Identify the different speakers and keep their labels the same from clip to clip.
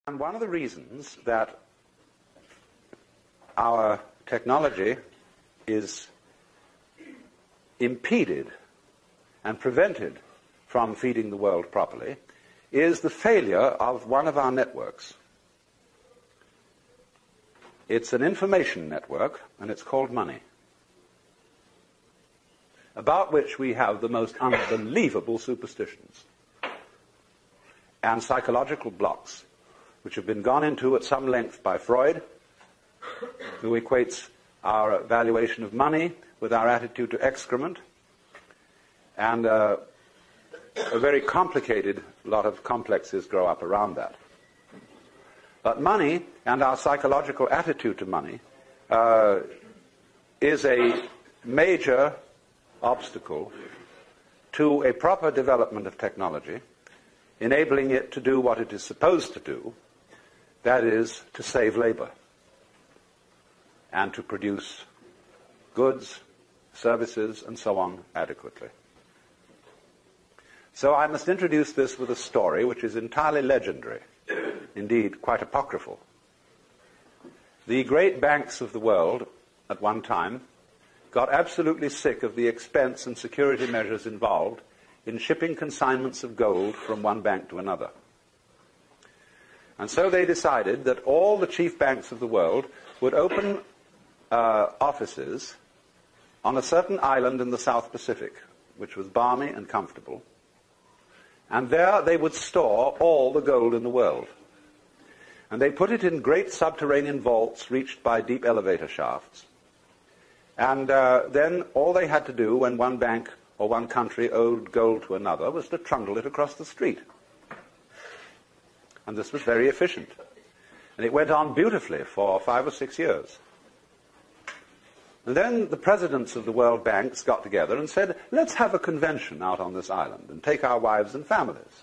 Speaker 1: And one of the reasons that our technology is impeded and prevented from feeding the world properly is the failure of one of our networks. It's an information network, and it's called money, about which we have the most unbelievable superstitions and psychological blocks, which have been gone into at some length by Freud, who equates our valuation of money with our attitude to excrement, and a very complicated lot of complexes grow up around that. But money and our psychological attitude to money is a major obstacle to a proper development of technology, enabling it to do what it is supposed to do, that is, to save labor and to produce goods, services, and so on adequately. So I must introduce this with a story which is entirely legendary, indeed quite apocryphal. The great banks of the world at one time got absolutely sick of the expense and security measures involved in shipping consignments of gold from one bank to another. And so they decided that all the chief banks of the world would open offices on a certain island in the South Pacific, which was balmy and comfortable. And there they would store all the gold in the world. And they put it in great subterranean vaults reached by deep elevator shafts. And then all they had to do when one bank or one country owed gold to another was to trundle it across the street. And this was very efficient. And it went on beautifully for 5 or 6 years. And then the presidents of the world banks got together and said, let's have a convention out on this island and take our wives and families.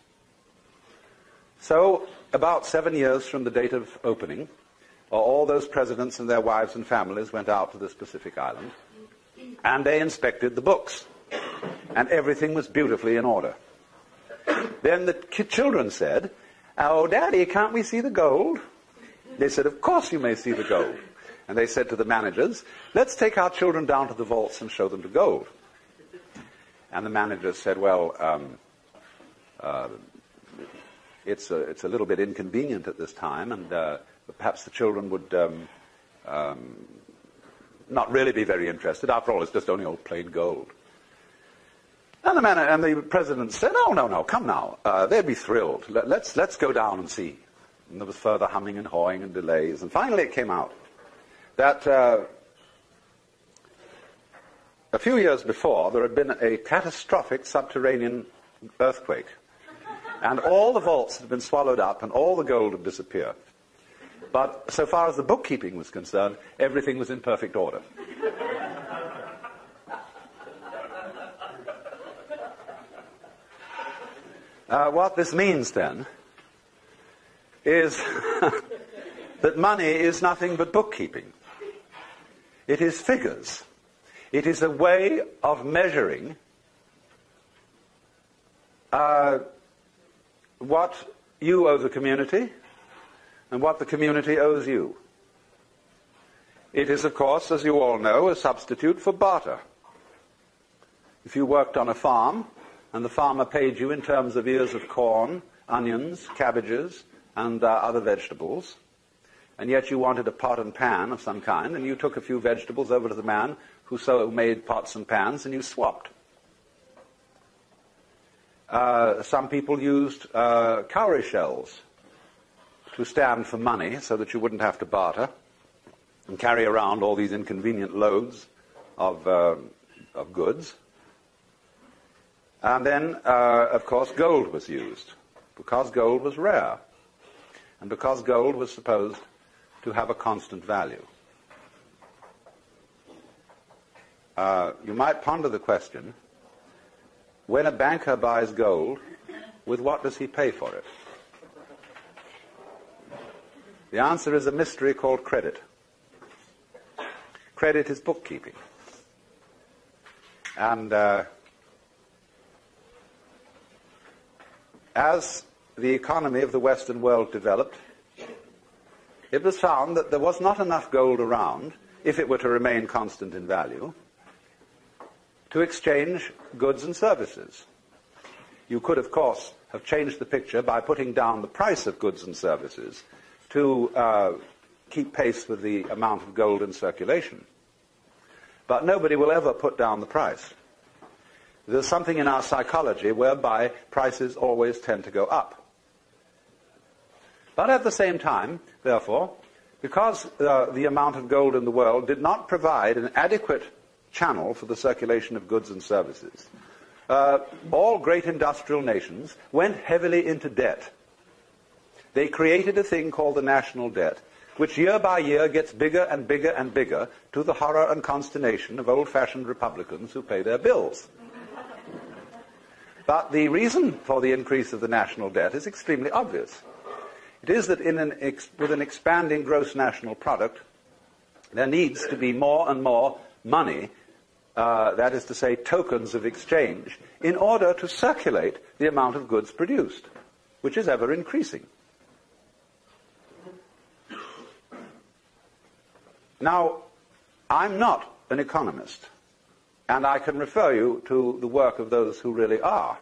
Speaker 1: So about 7 years from the date of opening, all those presidents and their wives and families went out to this Pacific island, and they inspected the books, and everything was beautifully in order. Then the children said, "Oh, Daddy, can't we see the gold?" They said, "Of course you may see the gold." And they said to the managers, "Let's take our children down to the vaults and show them the gold." And the managers said, "Well, it's a little bit inconvenient at this time, and perhaps the children would not really be very interested. After all, it's just only old plain gold." And the president said, "Oh, no, come now. They'd be thrilled. Let's go down and see." And there was further humming and hawing and delays. And finally it came out that a few years before there had been a catastrophic subterranean earthquake. And all the vaults had been swallowed up and all the gold had disappeared. But so far as the bookkeeping was concerned, everything was in perfect order. What this means then is that money is nothing but bookkeeping. It is figures. It is a way of measuring what you owe the community and what the community owes you. It is, of course, as you all know, a substitute for barter. If you worked on a farm and the farmer paid you in terms of ears of corn, onions, cabbages, and other vegetables, and yet you wanted a pot and pan of some kind, and you took a few vegetables over to the man who so made pots and pans, and you swapped. Some people used cowrie shells to stand for money so that you wouldn't have to barter and carry around all these inconvenient loads of goods. And then, of course, gold was used, because gold was rare, and because gold was supposed to have a constant value. You might ponder the question, when a banker buys gold, with what does he pay for it? The answer is a mystery called credit. Credit is bookkeeping. And as the economy of the Western world developed, it was found that there was not enough gold around, if it were to remain constant in value, to exchange goods and services. You could, of course, have changed the picture by putting down the price of goods and services to keep pace with the amount of gold in circulation. But nobody will ever put down the price. There's something in our psychology whereby prices always tend to go up. But at the same time, therefore, because the amount of gold in the world did not provide an adequate channel for the circulation of goods and services, all great industrial nations went heavily into debt. They created a thing called the national debt, which year by year gets bigger and bigger and bigger, to the horror and consternation of old-fashioned Republicans who pay their bills. But the reason for the increase of the national debt is extremely obvious. It is that with an expanding gross national product, there needs to be more and more money, that is to say, tokens of exchange, in order to circulate the amount of goods produced, which is ever increasing. Now, I'm not an economist, and I can refer you to the work of those who really are.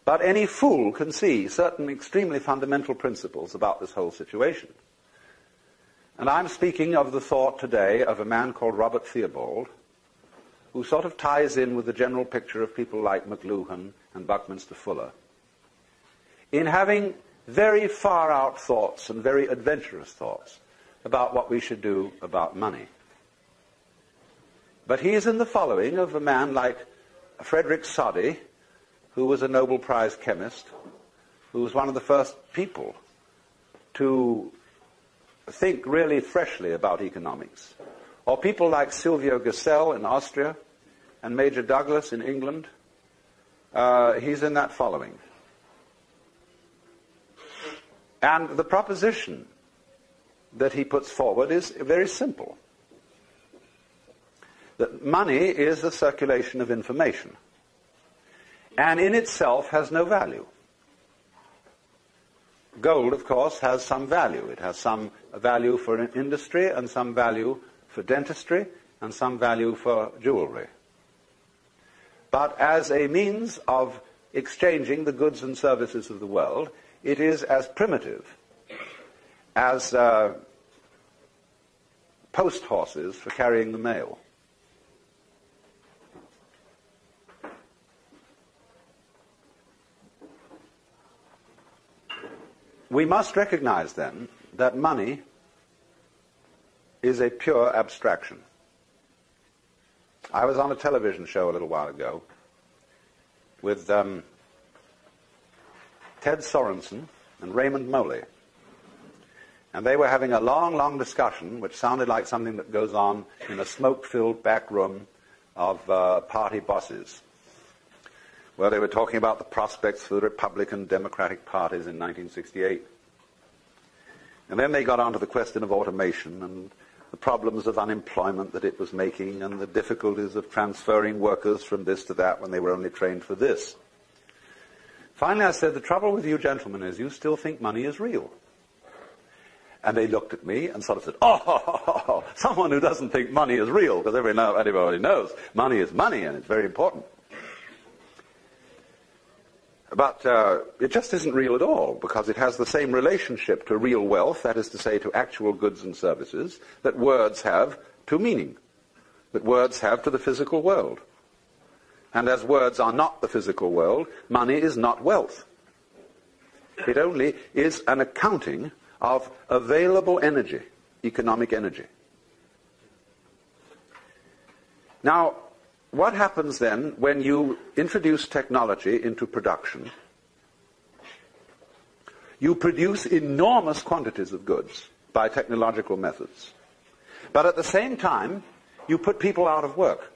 Speaker 1: But any fool can see certain extremely fundamental principles about this whole situation. And I'm speaking of the thought today of a man called Robert Theobald, who sort of ties in with the general picture of people like McLuhan and Buckminster Fuller, in having very far-out thoughts and very adventurous thoughts about what we should do about money. But he is in the following of a man like Frederick Soddy, who was a Nobel Prize chemist, who was one of the first people to think really freshly about economics, or people like Silvio Gesell in Austria and Major Douglas in England. He's in that following. And the proposition that he puts forward is very simple. That money is the circulation of information, and in itself has no value. Gold, of course, has some value. It has some value for an industry, and some value for dentistry, and some value for jewelry. But as a means of exchanging the goods and services of the world, it is as primitive as post horses for carrying the mail. We must recognize, then, that money is a pure abstraction. I was on a television show a little while ago with Ted Sorensen and Raymond Moley. And they were having a long, long discussion, which sounded like something that goes on in a smoke-filled back room of party bosses, where they were talking about the prospects for the Republican Democratic parties in 1968. And then they got onto the question of automation and the problems of unemployment that it was making and the difficulties of transferring workers from this to that when they were only trained for this. Finally, I said, the trouble with you gentlemen is you still think money is real. And they looked at me and sort of said, oh, someone who doesn't think money is real, because everybody knows money is money and it's very important. But it just isn't real at all, because it has the same relationship to real wealth, that is to say, to actual goods and services, that words have to meaning, that words have to the physical world. And as words are not the physical world, money is not wealth. It only is an accounting of available energy, economic energy. Now, what happens then when you introduce technology into production? You produce enormous quantities of goods by technological methods. But at the same time, you put people out of work.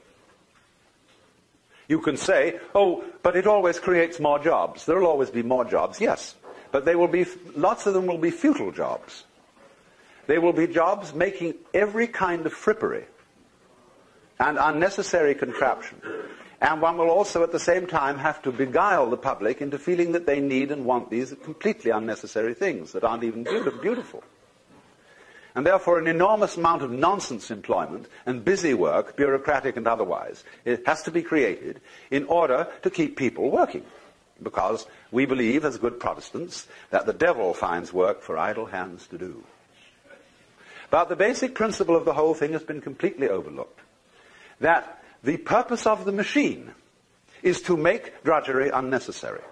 Speaker 1: You can say, oh, but it always creates more jobs. There will always be more jobs, yes. But they will be, lots of them will be futile jobs. They will be jobs making every kind of frippery and unnecessary contraption. And one will also at the same time have to beguile the public into feeling that they need and want these completely unnecessary things that aren't even beautiful. And therefore an enormous amount of nonsense employment and busy work, bureaucratic and otherwise, it has to be created in order to keep people working. Because we believe, as good Protestants, that the devil finds work for idle hands to do. But the basic principle of the whole thing has been completely overlooked. That the purpose of the machine is to make drudgery unnecessary.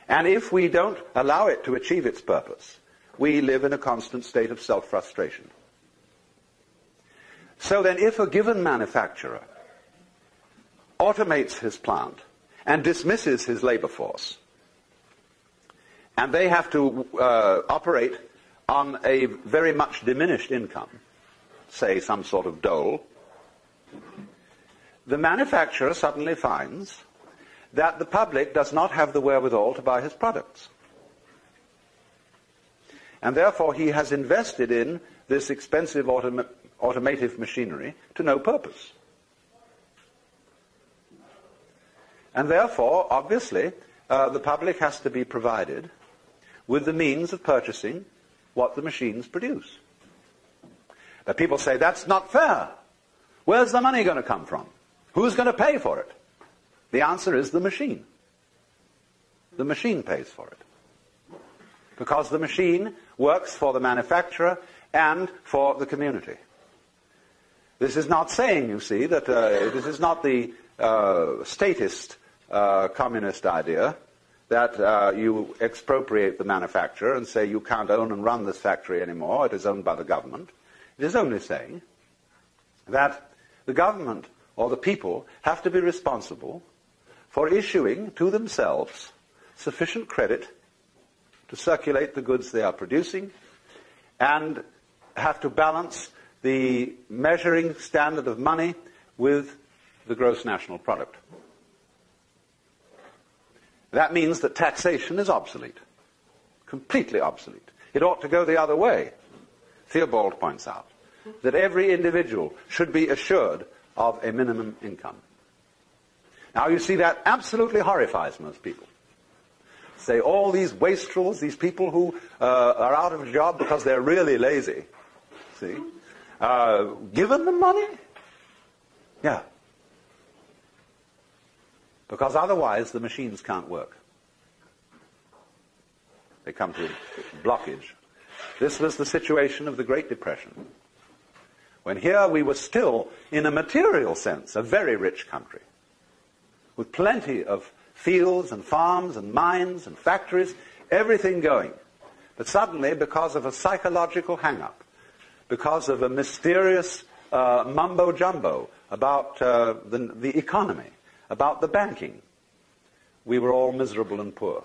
Speaker 1: And if we don't allow it to achieve its purpose, we live in a constant state of self-frustration. So then, if a given manufacturer automates his plant and dismisses his labor force, and they have to operate on a very much diminished income, say some sort of dole, the manufacturer suddenly finds that the public does not have the wherewithal to buy his products. And therefore he has invested in this expensive automative machinery to no purpose. And therefore, obviously, the public has to be provided with the means of purchasing what the machines produce. But people say, that's not fair. Where's the money going to come from? Who's going to pay for it? The answer is the machine. The machine pays for it. Because the machine works for the manufacturer and for the community. This is not saying, you see, that this is not the statist communist idea that you expropriate the manufacturer and say you can't own and run this factory anymore, it is owned by the government. It is only saying that the government or the people have to be responsible for issuing to themselves sufficient credit to circulate the goods they are producing, and have to balance the measuring standard of money with the gross national product. That means that taxation is obsolete, completely obsolete. It ought to go the other way. Theobald points out that every individual should be assured of a minimum income. Now you see, that absolutely horrifies most people. Say all these wastrels, these people who are out of a job because they're really lazy, see, given them money? Yeah. Because otherwise the machines can't work. They come to a blockage. This was the situation of the Great Depression, when here we were still, in a material sense, a very rich country, with plenty of fields and farms and mines and factories, everything going. But suddenly, because of a psychological hang-up, because of a mysterious mumbo-jumbo about the economy, about the banking, we were all miserable and poor,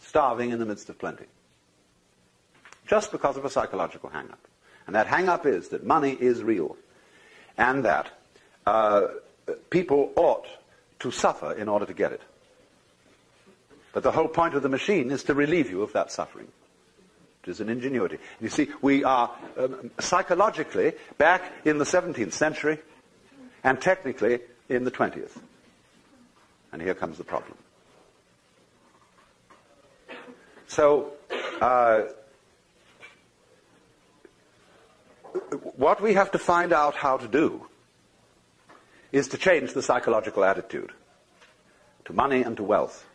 Speaker 1: starving in the midst of plenty, just because of a psychological hang-up. And that hang-up is that money is real, and that people ought to suffer in order to get it. But the whole point of the machine is to relieve you of that suffering. It is an ingenuity. You see, we are psychologically back in the 17th century and technically in the 20th. And here comes the problem. So, what we have to find out how to do is to change the psychological attitude to money and to wealth,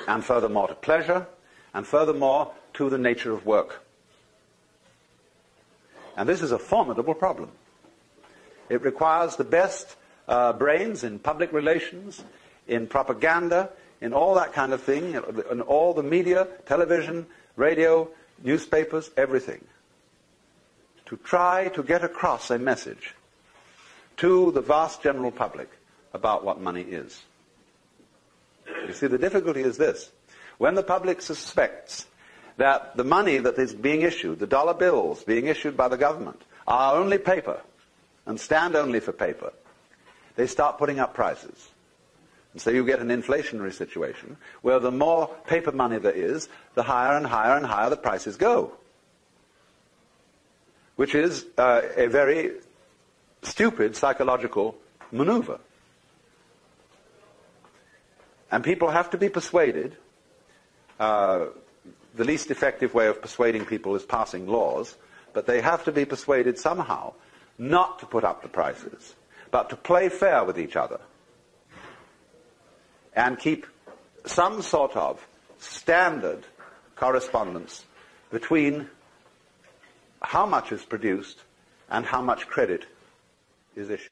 Speaker 1: and furthermore to pleasure, and furthermore to the nature of work. And this is a formidable problem. It requires the best brains in public relations, in propaganda, in all that kind of thing, in all the media, television, radio, newspapers, everything, to try to get across a message to the vast general public about what money is. You see, the difficulty is this. When the public suspects that the money that is being issued, the dollar bills being issued by the government, are only paper and stand only for paper, they start putting up prices. And so you get an inflationary situation where the more paper money there is, the higher and higher and higher the prices go. Which is a very stupid psychological maneuver. And people have to be persuaded the least effective way of persuading people is passing laws, but they have to be persuaded somehow not to put up the prices, but to play fair with each other and keep some sort of standard correspondence between how much is produced and how much credit is issued.